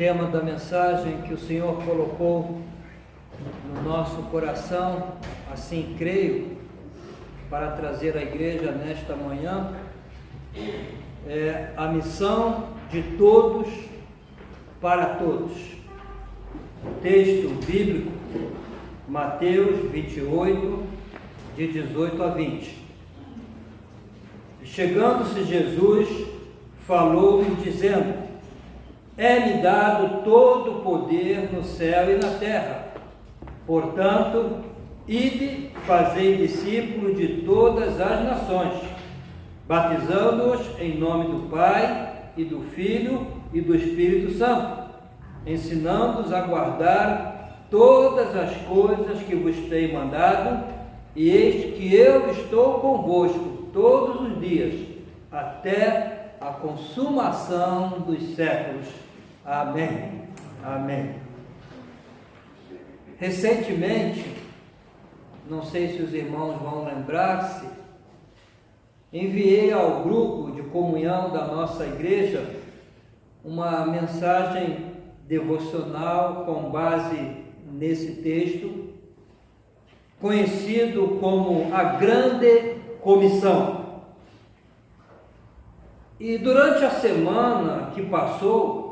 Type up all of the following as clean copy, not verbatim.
tema da mensagem que o Senhor colocou no nosso coração, assim creio, para trazer à igreja nesta manhã, é a missão de todos para todos. Texto bíblico, Mateus 28, de 18 a 20. Chegando-se Jesus, falou-lhe dizendo: é-me dado todo o poder no céu e na terra. Portanto, ide, fazei discípulos de todas as nações, batizando-os em nome do Pai, e do Filho, e do Espírito Santo, ensinando-os a guardar todas as coisas que vos tenho mandado, e eis que eu estou convosco todos os dias, até a consumação dos séculos. Amém. Amém. Recentemente, não sei se os irmãos vão lembrar-se, enviei ao grupo de comunhão da nossa igreja uma mensagem devocional com base nesse texto, conhecido como a Grande Comissão. E durante a semana que passou,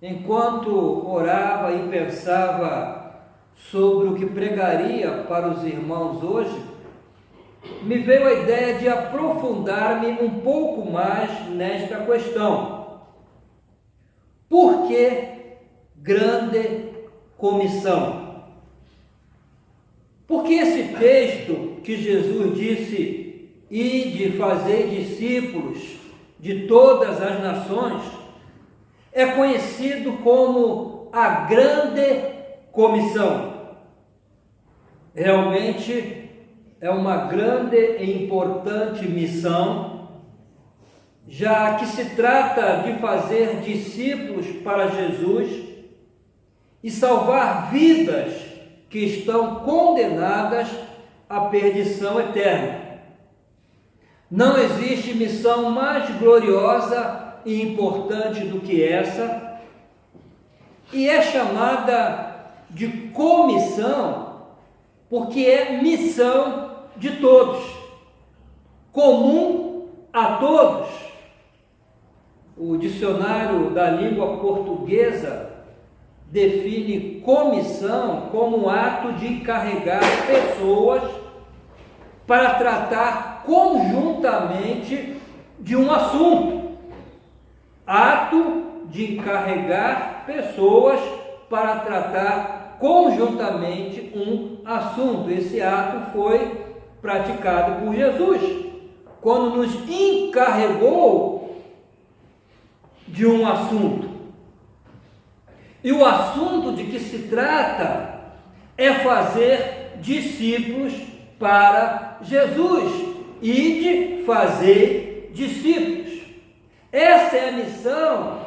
enquanto orava e pensava sobre o que pregaria para os irmãos hoje, me veio a ideia de aprofundar-me um pouco mais nesta questão. Por que Grande Comissão? Porque esse texto que Jesus disse: ide, fazei discípulos de todas as nações, é conhecido como a Grande Comissão. Realmente é uma grande e importante missão, já que se trata de fazer discípulos para Jesus e salvar vidas que estão condenadas à perdição eterna. Não existe missão mais gloriosa e importante do que essa, e é chamada de comissão porque é missão de todos, comum a todos. O dicionário da língua portuguesa define comissão como um ato de encarregar pessoas para tratar conjuntamente de um assunto. Ato de encarregar pessoas para tratar conjuntamente um assunto. Esse ato foi praticado por Jesus, quando nos encarregou de um assunto. E o assunto de que se trata é fazer discípulos para Jesus. Ide, fazei discípulos. Essa é a missão,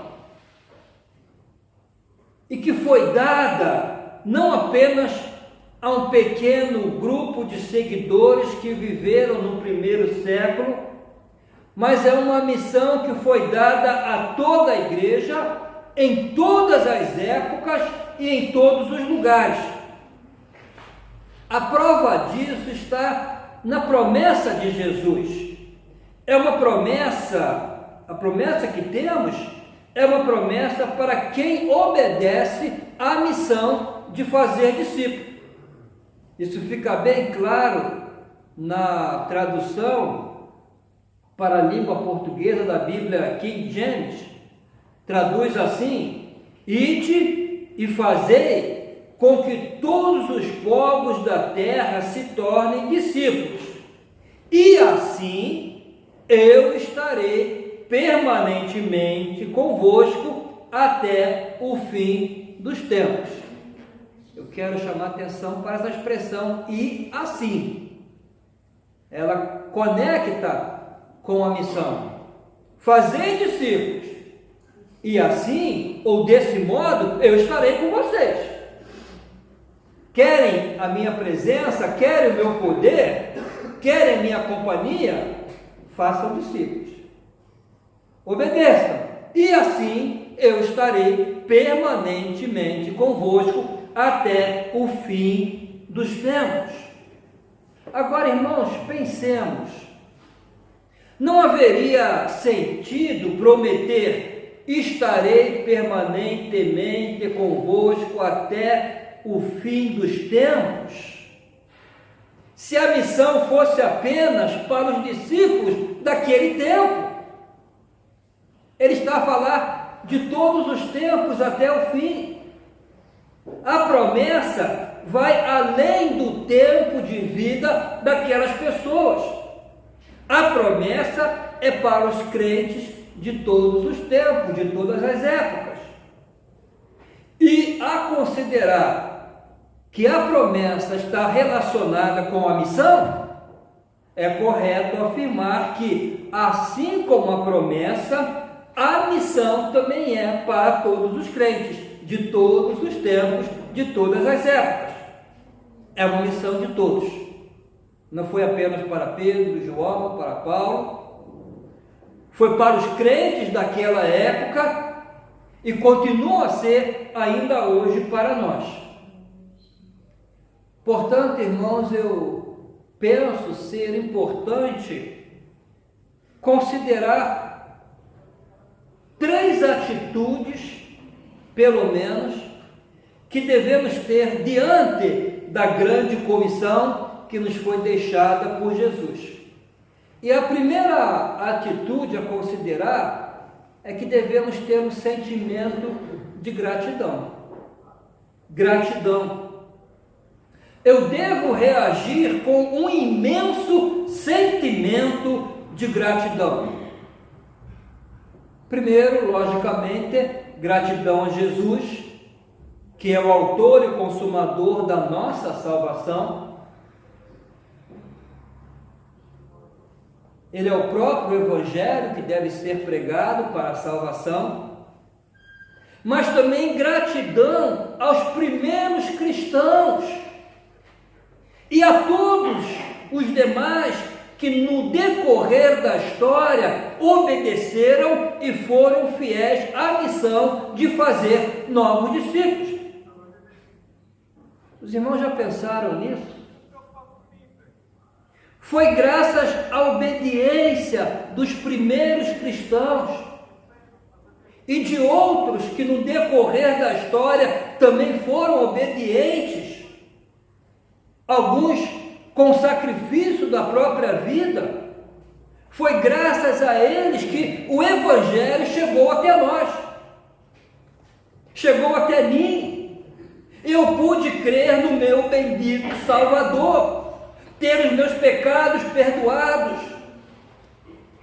e que foi dada não apenas a um pequeno grupo de seguidores que viveram no primeiro século, mas é uma missão que foi dada a toda a igreja, em todas as épocas e em todos os lugares. A prova disso está na promessa de Jesus. É uma promessa, a promessa que temos é uma promessa para quem obedece à missão de fazer discípulo. Isso fica bem claro na tradução para a língua portuguesa da Bíblia King James. Traduz assim: ide e fazei com que todos os povos da terra se tornem discípulos, e assim eu estarei permanentemente convosco até o fim dos tempos. Eu quero chamar a atenção para essa expressão "e assim". Ela conecta com a missão. Fazei discípulos, e assim, ou desse modo, eu estarei com vocês. Querem a minha presença? Querem o meu poder? Querem minha companhia? Façam discípulos. Obedeçam. E assim eu estarei permanentemente convosco até o fim dos tempos. Agora, irmãos, pensemos. Não haveria sentido prometer: estarei permanentemente convosco até o fim dos tempos, se a missão fosse apenas para os discípulos daquele tempo. Ele está a falar de todos os tempos até o fim. A promessa vai além do tempo de vida daquelas pessoas. A promessa é para os crentes de todos os tempos, de todas as épocas. E a considerar que a promessa está relacionada com a missão, é correto afirmar que, assim como a promessa, a missão também é para todos os crentes, de todos os tempos, de todas as épocas. É uma missão de todos. Não foi apenas para Pedro, João, para Paulo. Foi para os crentes daquela época e continua a ser ainda hoje para nós. Portanto, irmãos, eu penso ser importante considerar 3 atitudes, pelo menos, que devemos ter diante da grande comissão que nos foi deixada por Jesus. E a primeira atitude a considerar é que devemos ter um sentimento de gratidão. Gratidão. Eu devo reagir com um imenso sentimento de gratidão. Primeiro, logicamente, gratidão a Jesus, que é o autor e consumador da nossa salvação. Ele é o próprio Evangelho que deve ser pregado para a salvação. Mas também gratidão aos primeiros cristãos e a todos os demais que no decorrer da história obedeceram e foram fiéis à missão de fazer novos discípulos. Os irmãos já pensaram nisso? Foi graças à obediência dos primeiros cristãos e de outros que no decorrer da história também foram obedientes, alguns com sacrifício da própria vida. Foi graças a eles que o Evangelho chegou até nós, chegou até mim. Eu pude crer no meu bendito Salvador, ter os meus pecados perdoados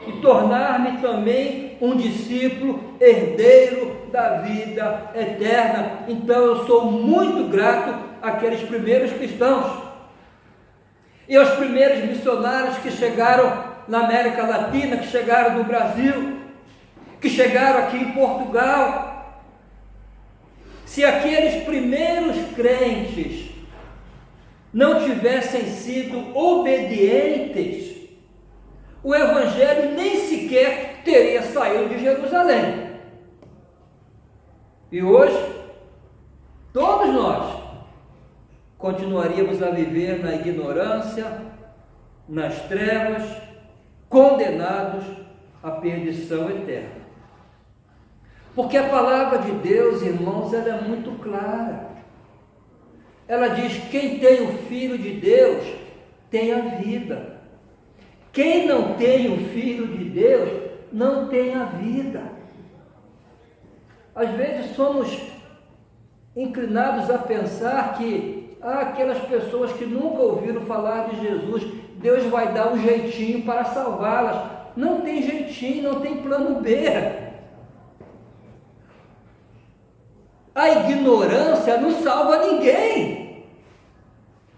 e tornar-me também um discípulo herdeiro da vida eterna. Então eu sou muito grato àqueles primeiros cristãos e aos primeiros missionários que chegaram na América Latina, que chegaram no Brasil, que chegaram aqui em Portugal. Se aqueles primeiros crentes não tivessem sido obedientes, o Evangelho nem sequer teria saído de Jerusalém. E hoje, todos nós continuaríamos a viver na ignorância, nas trevas, condenados à perdição eterna. Porque a palavra de Deus, irmãos, ela é muito clara. Ela diz: quem tem o Filho de Deus tem a vida. Quem não tem o Filho de Deus não tem a vida. Às vezes somos inclinados a pensar que aquelas pessoas que nunca ouviram falar de Jesus, Deus vai dar um jeitinho para salvá-las. Não tem jeitinho, não tem plano B. A ignorância não salva ninguém.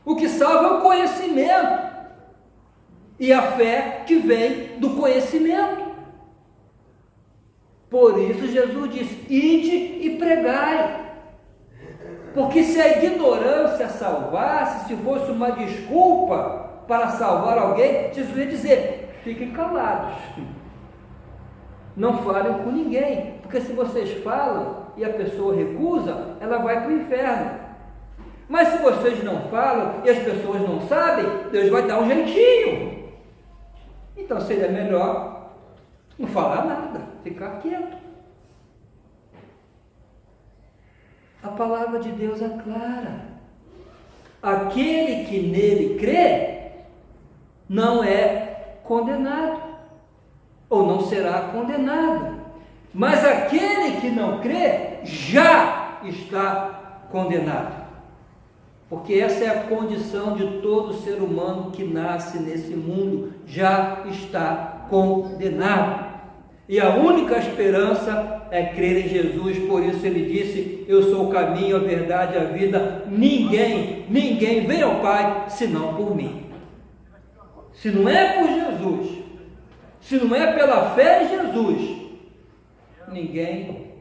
O que salva é o conhecimento e a fé que vem do conhecimento. Por isso Jesus diz: ide e pregai. Porque se a ignorância salvasse, se fosse uma desculpa para salvar alguém, Jesus ia dizer: fiquem calados. não falem com ninguém, porque se vocês falam e a pessoa recusa, ela vai para o inferno. Mas se vocês não falam e as pessoas não sabem, Deus vai dar um jeitinho. Então seria melhor não falar nada, ficar quieto. A palavra de Deus é clara. Aquele que nele crê não é condenado, ou não será condenado. Mas aquele que não crê já está condenado. Porque essa é a condição de todo ser humano que nasce nesse mundo, já está condenado. E a única esperança é crer em Jesus, por isso ele disse: eu sou o caminho, a verdade e a vida, ninguém vem ao Pai, senão por mim. Se não é por Jesus, se não é pela fé em Jesus, ninguém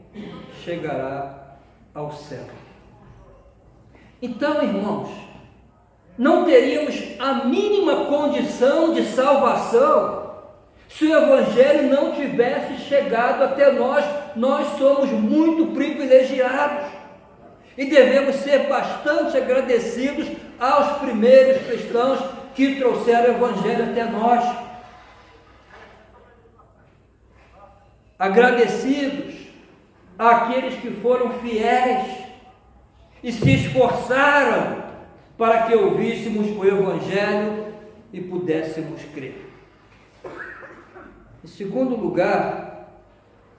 chegará ao céu. Então, irmãos, não teríamos a mínima condição de salvação se o Evangelho não tivesse chegado até nós. Nós somos muito privilegiados e devemos ser bastante agradecidos aos primeiros cristãos que trouxeram o Evangelho até nós. Agradecidos àqueles que foram fiéis e se esforçaram para que ouvíssemos o Evangelho e pudéssemos crer. Em segundo lugar,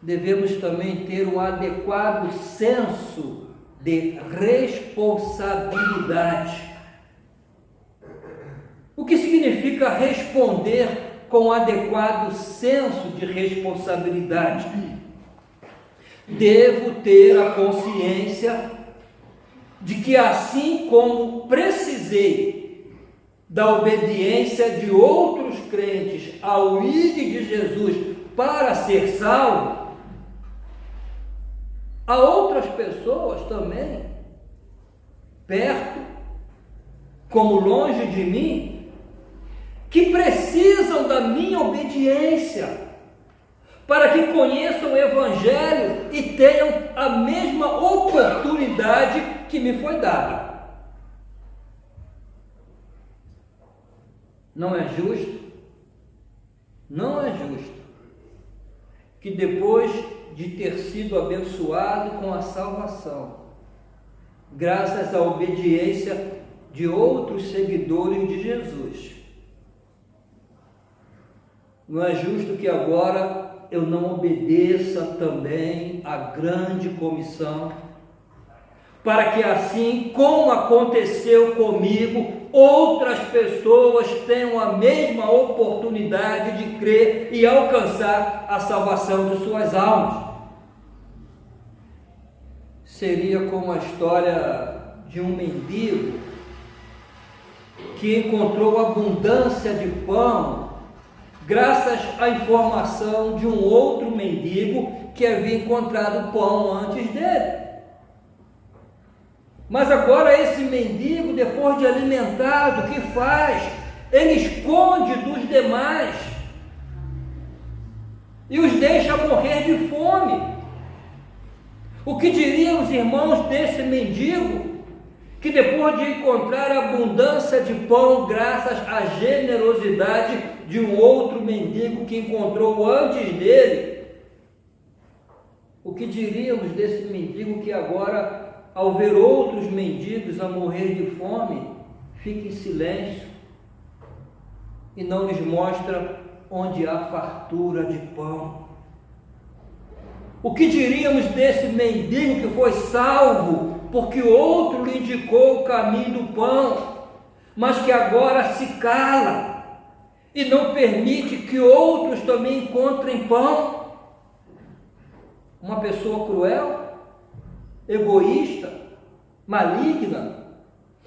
devemos também ter um adequado senso de responsabilidade. O que significa responder com adequado senso de responsabilidade? Devo ter a consciência de que, assim como precisei da obediência de outros crentes ao ID de Jesus para ser salvo, há outras pessoas também, perto como longe de mim, que precisam da minha obediência para que conheçam o Evangelho e tenham a mesma oportunidade que me foi dada. Não é justo? Não é justo que depois de ter sido abençoado com a salvação, graças à obediência de outros seguidores de Jesus, não é justo que agora eu não obedeça também à grande comissão, para que assim como aconteceu comigo, outras pessoas tenham a mesma oportunidade de crer e alcançar a salvação de suas almas. Seria como a história de um mendigo que encontrou abundância de pão graças à informação de um outro mendigo que havia encontrado pão antes dele. Mas agora esse mendigo, depois de alimentado, o que faz? Ele esconde dos demais e os deixa morrer de fome. O que diriam os irmãos desse mendigo, que depois de encontrar abundância de pão, graças à generosidade de um outro mendigo que encontrou antes dele, o que diríamos desse mendigo que agora, ao ver outros mendigos a morrer de fome, fica em silêncio e não lhes mostra onde há fartura de pão? O que diríamos desse mendigo que foi salvo porque outro lhe indicou o caminho do pão, mas que agora se cala e não permite que outros também encontrem pão? Uma pessoa cruel, egoísta, maligna,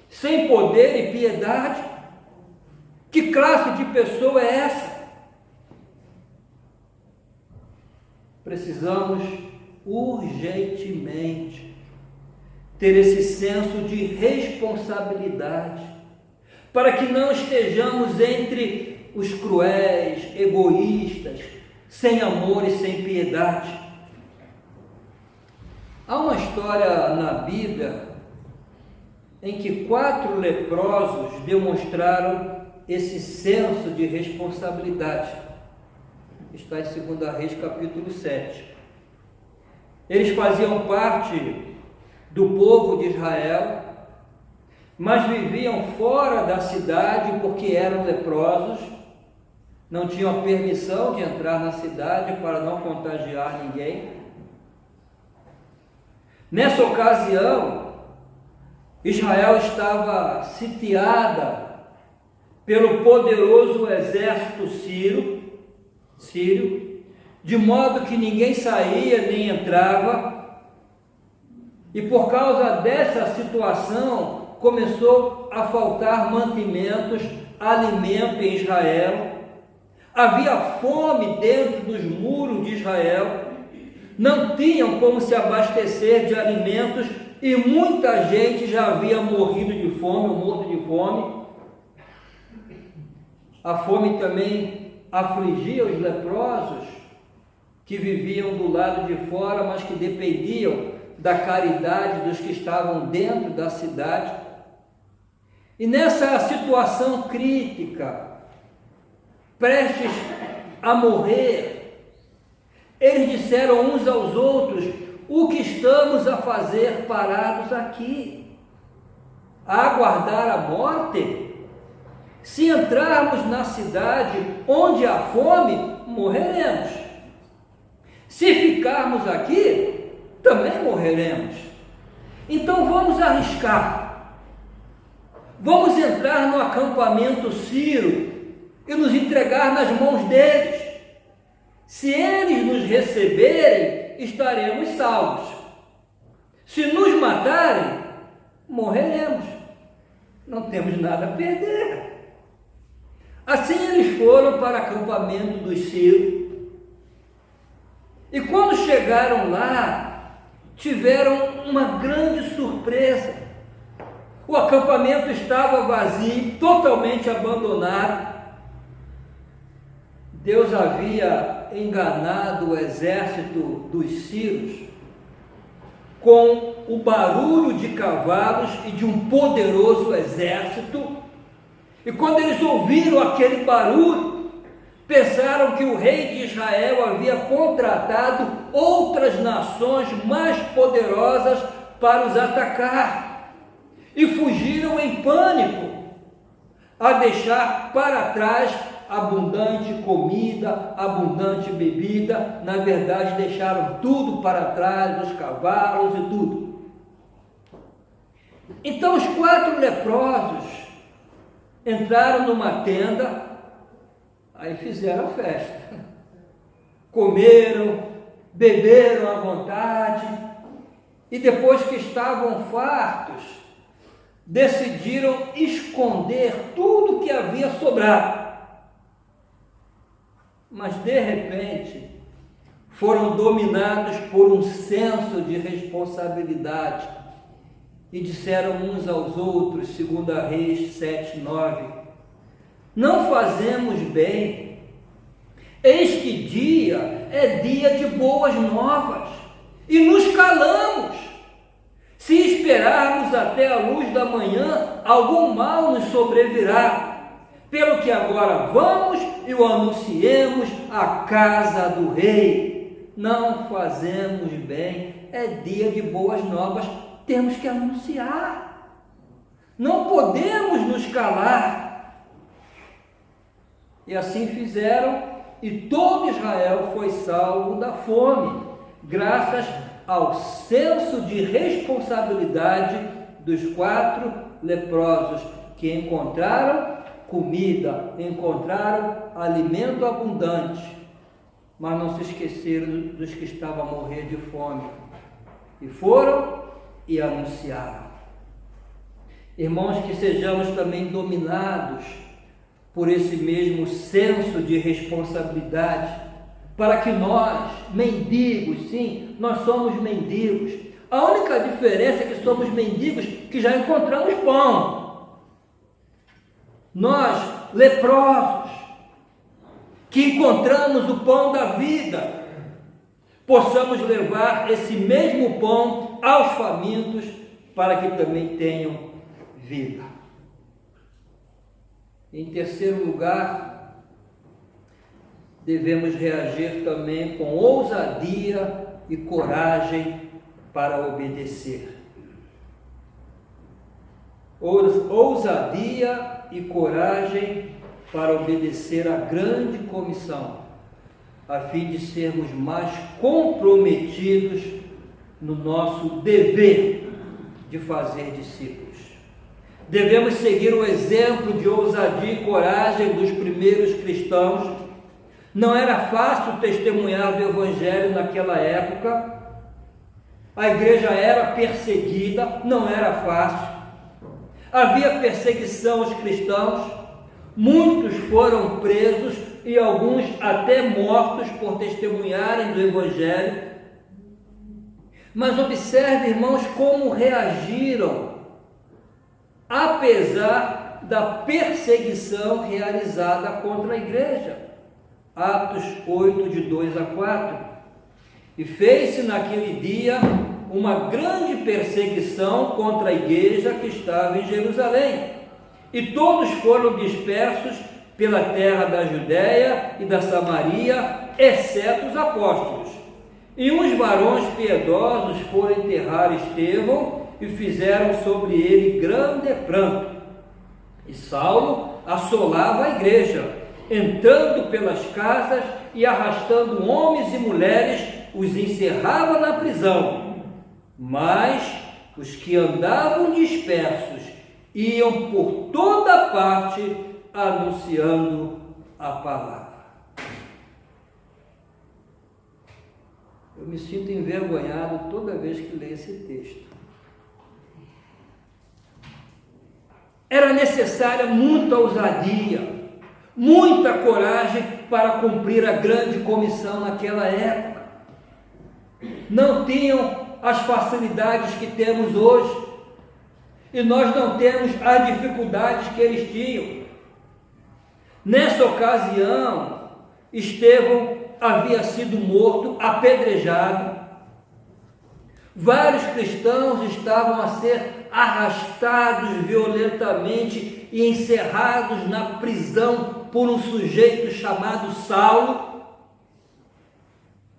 sem poder e piedade? Que classe de pessoa é essa? Precisamos urgentemente ter esse senso de responsabilidade, para que não estejamos entre os cruéis, egoístas, sem amor e sem piedade. Há uma história na Bíblia em que 4 leprosos demonstraram esse senso de responsabilidade. Está em 2 Reis, capítulo 7. Eles faziam parte do povo de Israel, mas viviam fora da cidade porque eram leprosos, não tinham a permissão de entrar na cidade para não contagiar ninguém. Nessa ocasião, Israel estava sitiada pelo poderoso exército sírio, de modo que ninguém saía nem entrava, e por causa dessa situação começou a faltar mantimentos, alimento em Israel. Havia fome dentro dos muros de Israel, não tinham como se abastecer de alimentos e muita gente já havia morrido de fome, ou morto de fome. A fome também afligia os leprosos que viviam do lado de fora, mas que dependiam da caridade dos que estavam dentro da cidade. E nessa situação crítica, prestes a morrer, eles disseram uns aos outros: o que estamos a fazer parados aqui? A aguardar a morte? Se entrarmos na cidade onde há fome, morreremos. Se ficarmos aqui, também morreremos. Então vamos arriscar. Vamos entrar no acampamento sírio e nos entregar nas mãos deles. Se eles nos receberem, estaremos salvos. Se nos matarem, morreremos. Não temos nada a perder. Assim eles foram para o acampamento dos sírios. E quando chegaram lá, tiveram uma grande surpresa. O acampamento estava vazio, totalmente abandonado. Deus havia enganado o exército dos sírios com o barulho de cavalos e de um poderoso exército. E quando eles ouviram aquele barulho, pensaram que o rei de Israel havia contratado outras nações mais poderosas para os atacar. E fugiram em pânico, a deixar para trás abundante comida, abundante bebida. Na verdade, deixaram tudo para trás, os cavalos e tudo. Então os 4 leprosos entraram numa tenda, aí fizeram a festa. Comeram, beberam à vontade, e depois que estavam fartos, decidiram esconder tudo que havia sobrado. Mas de repente foram dominados por um senso de responsabilidade e disseram uns aos outros, 2 Reis 7:9: não fazemos bem. Este dia é dia de boas novas e nos calamos. Se esperarmos até a luz da manhã, algum mal nos sobrevirá. Pelo que agora vamos e o anunciemos à casa do rei. Não fazemos bem, é dia de boas novas, temos que anunciar. Não podemos nos calar. E assim fizeram, e todo Israel foi salvo da fome, graças ao senso de responsabilidade dos 4 leprosos que encontraram comida, encontraram alimento abundante, mas não se esqueceram dos que estavam a morrer de fome, e foram e anunciaram. Irmãos, que sejamos também dominados por esse mesmo senso de responsabilidade, para que nós, mendigos, sim, nós somos mendigos. A única diferença é que somos mendigos que já encontramos pão. Nós, leprosos, que encontramos o pão da vida, possamos levar esse mesmo pão aos famintos, para que também tenham vida. Em terceiro lugar, devemos reagir também com ousadia e coragem para obedecer. Ousadia e coragem para obedecer à grande comissão, a fim de sermos mais comprometidos no nosso dever de fazer discípulos. Devemos seguir o exemplo de ousadia e coragem dos primeiros cristãos. Não era fácil testemunhar do Evangelho naquela época. A igreja era perseguida, não era fácil. Havia perseguição aos cristãos, muitos foram presos e alguns até mortos por testemunharem do Evangelho. Mas observe, irmãos, como reagiram, apesar da perseguição realizada contra a igreja. Atos 8, de 2 a 4. E fez-se naquele dia uma grande perseguição contra a igreja que estava em Jerusalém. E todos foram dispersos pela terra da Judéia e da Samaria, exceto os apóstolos. E uns varões piedosos foram enterrar Estevão e fizeram sobre ele grande pranto. E Saulo assolava a igreja, entrando pelas casas e arrastando homens e mulheres, os encerrava na prisão. Mas os que andavam dispersos iam por toda parte anunciando a palavra. Eu me sinto envergonhado toda vez que leio esse texto. Era necessária muita ousadia, muita coragem para cumprir a grande comissão naquela época. Não tinham as facilidades que temos hoje, e nós não temos as dificuldades que eles tinham. Nessa ocasião, Estevão havia sido morto, apedrejado. Vários cristãos estavam a ser arrastados violentamente e encerrados na prisão por um sujeito chamado Saulo,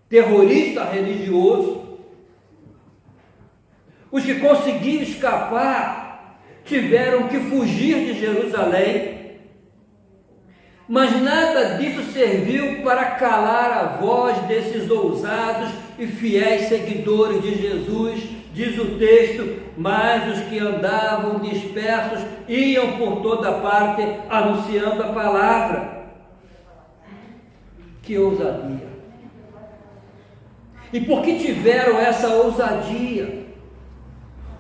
terrorista religioso. Os que conseguiram escapar tiveram que fugir de Jerusalém, mas nada disso serviu para calar a voz desses ousados e fiéis seguidores de Jesus. Diz o texto: mas os que andavam dispersos iam por toda parte anunciando a palavra. Que ousadia! E por que tiveram essa ousadia?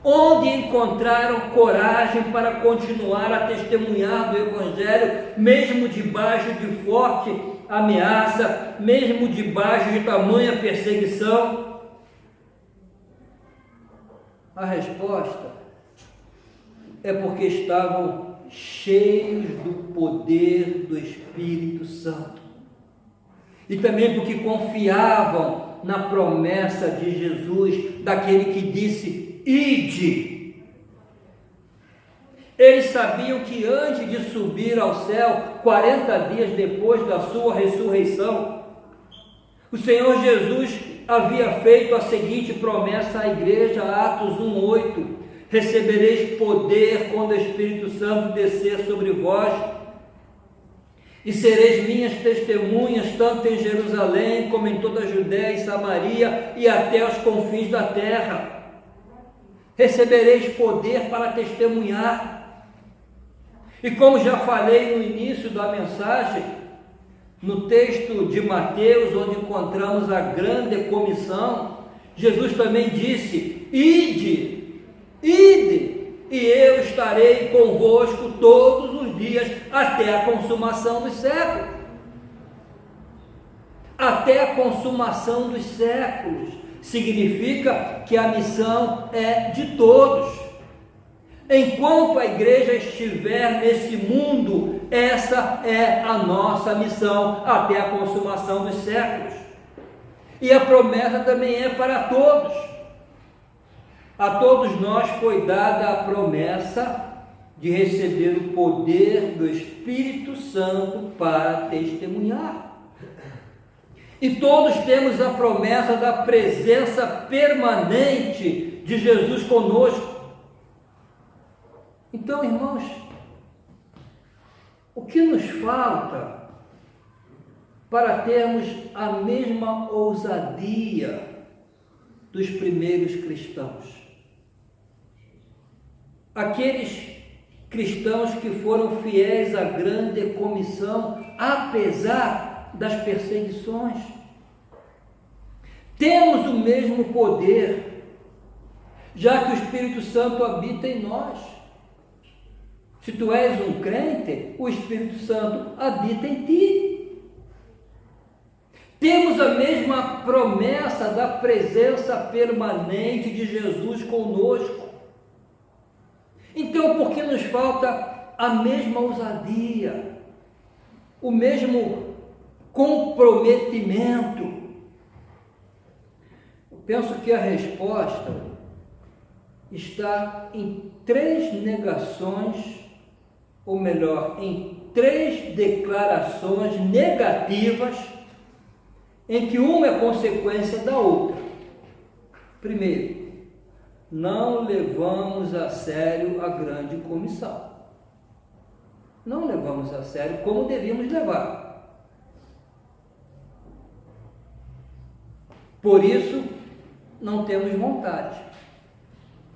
Onde encontraram coragem para continuar a testemunhar do Evangelho, mesmo debaixo de forte ameaça, mesmo debaixo de tamanha perseguição? A resposta é porque estavam cheios do poder do Espírito Santo. E também porque confiavam na promessa de Jesus, daquele que disse: ide. Eles sabiam que antes de subir ao céu, 40 dias depois da sua ressurreição, o Senhor Jesus havia feito a seguinte promessa à igreja, Atos 1:8: recebereis poder quando o Espírito Santo descer sobre vós, e sereis minhas testemunhas, tanto em Jerusalém, como em toda a Judéia e Samaria, e até os confins da terra. Recebereis poder para testemunhar. E como já falei no início da mensagem, no texto de Mateus, onde encontramos a grande comissão, Jesus também disse: ide, e eu estarei convosco todos os dias, até a consumação dos séculos. Até a consumação dos séculos. Significa que a missão é de todos. Enquanto a igreja estiver nesse mundo, essa é a nossa missão até a consumação dos séculos. E a promessa também é para todos. A todos nós foi dada a promessa de receber o poder do Espírito Santo para testemunhar. E todos temos a promessa da presença permanente de Jesus conosco. Então, irmãos, o que nos falta para termos a mesma ousadia dos primeiros cristãos? Aqueles cristãos que foram fiéis à grande comissão, apesar das perseguições. Temos o mesmo poder, já que o Espírito Santo habita em nós. Se tu és um crente, o Espírito Santo habita em ti. Temos a mesma promessa da presença permanente de Jesus conosco. Então, por que nos falta a mesma ousadia, o mesmo comprometimento? Eu penso que a resposta está em 3 negações, ou melhor, em 3 declarações negativas, em que uma é consequência da outra. Primeiro, não levamos a sério a grande comissão. Não levamos a sério como devíamos levar. Por isso, não temos vontade.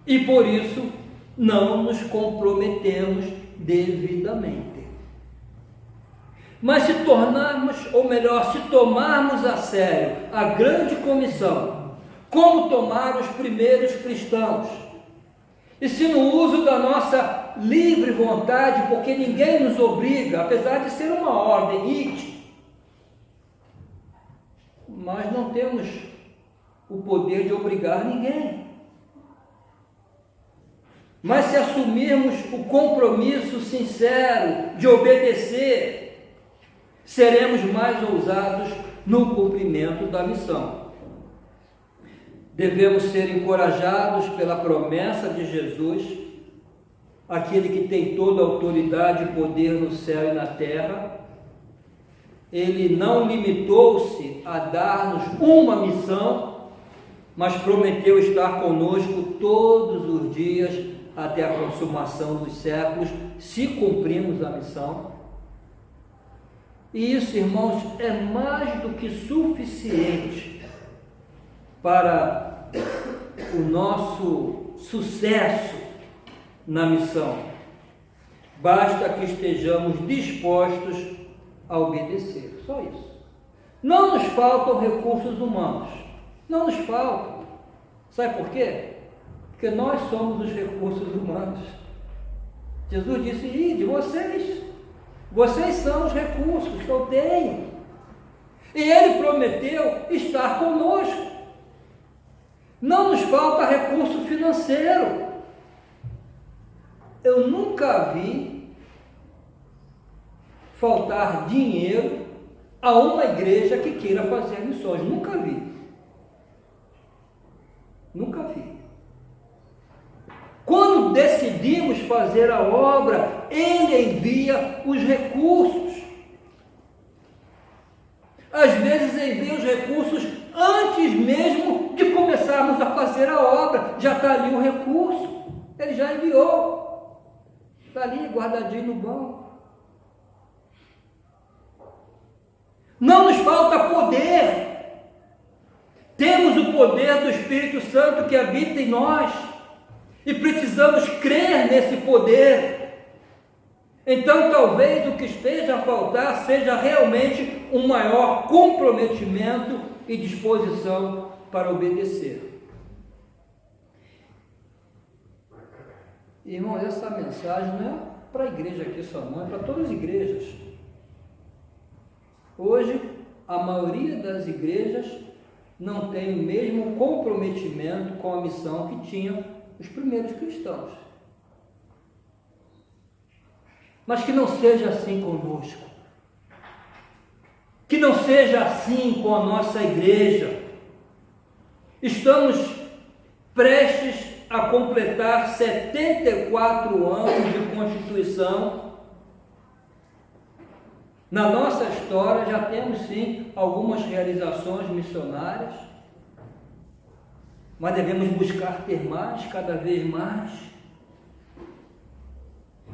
E por isso, não nos comprometemos devidamente. Mas se tornarmos, ou melhor, se tomarmos a sério a grande comissão, como tomaram os primeiros cristãos, e se no uso da nossa livre vontade, porque ninguém nos obriga, apesar de ser uma ordem, mas não temos o poder de obrigar ninguém. Mas se assumirmos o compromisso sincero de obedecer, seremos mais ousados no cumprimento da missão. Devemos ser encorajados pela promessa de Jesus, aquele que tem toda a autoridade e poder no céu e na terra. Ele não limitou-se a dar-nos uma missão, mas prometeu estar conosco todos os dias até a consumação dos séculos, se cumprirmos a missão. E isso, irmãos, é mais do que suficiente para o nosso sucesso na missão. Basta que estejamos dispostos a obedecer, só isso. Não nos faltam recursos humanos, não nos faltam. Sabe por quê? Porque nós somos os recursos humanos. Jesus disse: ide, vocês são os recursos que eu tenho. E Ele prometeu estar conosco. Não nos falta recurso financeiro. Eu nunca vi faltar dinheiro a uma igreja que queira fazer missões. Nunca vi. Nunca vi. Quando decidimos fazer a obra, Ele envia os recursos. Às vezes envia os recursos antes mesmo de começarmos a fazer a obra. Já está ali o recurso. Ele já enviou. Está ali guardadinho no banco. Não nos falta poder. Temos o poder do Espírito Santo que habita em nós. E precisamos crer nesse poder. Então talvez o que esteja a faltar seja realmente um maior comprometimento e disposição para obedecer. Irmãos, essa mensagem não é para a igreja aqui só não, é para todas as igrejas. Hoje, a maioria das igrejas não tem o mesmo comprometimento com a missão que tinham os primeiros cristãos. Mas que não seja assim conosco. Que não seja assim com a nossa igreja. Estamos prestes a completar 74 anos de Constituição. Na nossa história já temos sim algumas realizações missionárias, mas devemos buscar ter mais, cada vez mais.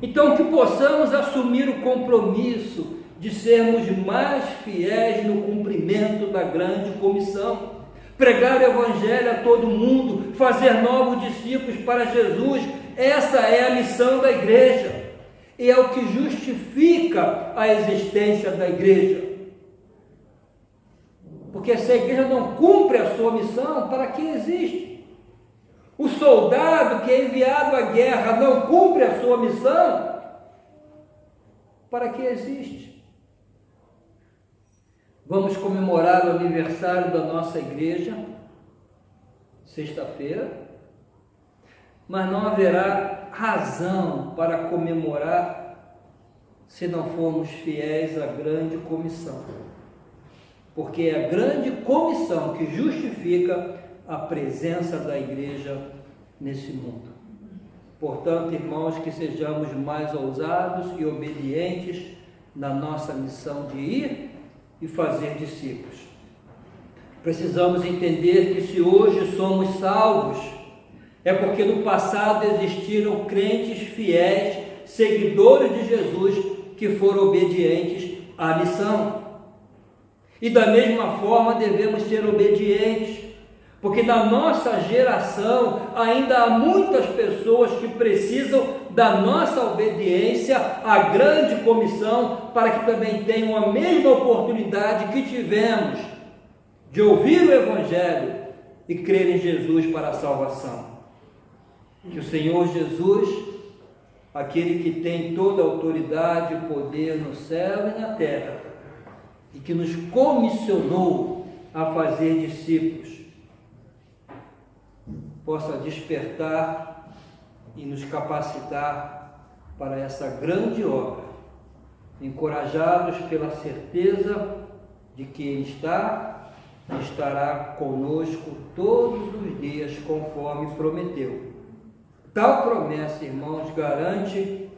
Então que possamos assumir o compromisso de sermos mais fiéis no cumprimento da grande comissão. Pregar o Evangelho a todo mundo, fazer novos discípulos para Jesus, essa é a missão da igreja. E é o que justifica a existência da igreja. Porque se a igreja não cumpre a sua missão, para que existe? O soldado que é enviado à guerra não cumpre a sua missão, para que existe? Vamos comemorar o aniversário da nossa igreja, sexta-feira, mas não haverá razão para comemorar se não formos fiéis à grande comissão. Porque é a grande comissão que justifica a presença da igreja nesse mundo. Portanto, irmãos, que sejamos mais ousados e obedientes na nossa missão de ir e fazer discípulos. Precisamos entender que se hoje somos salvos, é porque no passado existiram crentes fiéis, seguidores de Jesus, que foram obedientes à missão. E da mesma forma devemos ser obedientes, porque na nossa geração ainda há muitas pessoas que precisam da nossa obediência à grande comissão, para que também tenham a mesma oportunidade que tivemos de ouvir o Evangelho e crer em Jesus para a salvação. Que o Senhor Jesus, aquele que tem toda a autoridade e poder no céu e na terra, e que nos comissionou a fazer discípulos, possa despertar e nos capacitar para essa grande obra, encorajados pela certeza de que Ele está e estará conosco todos os dias, conforme prometeu. Tal promessa, irmãos, garante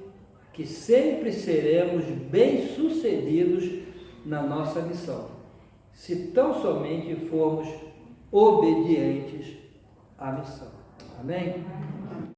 que sempre seremos bem-sucedidos na nossa missão, se tão somente formos obedientes à missão. Amém?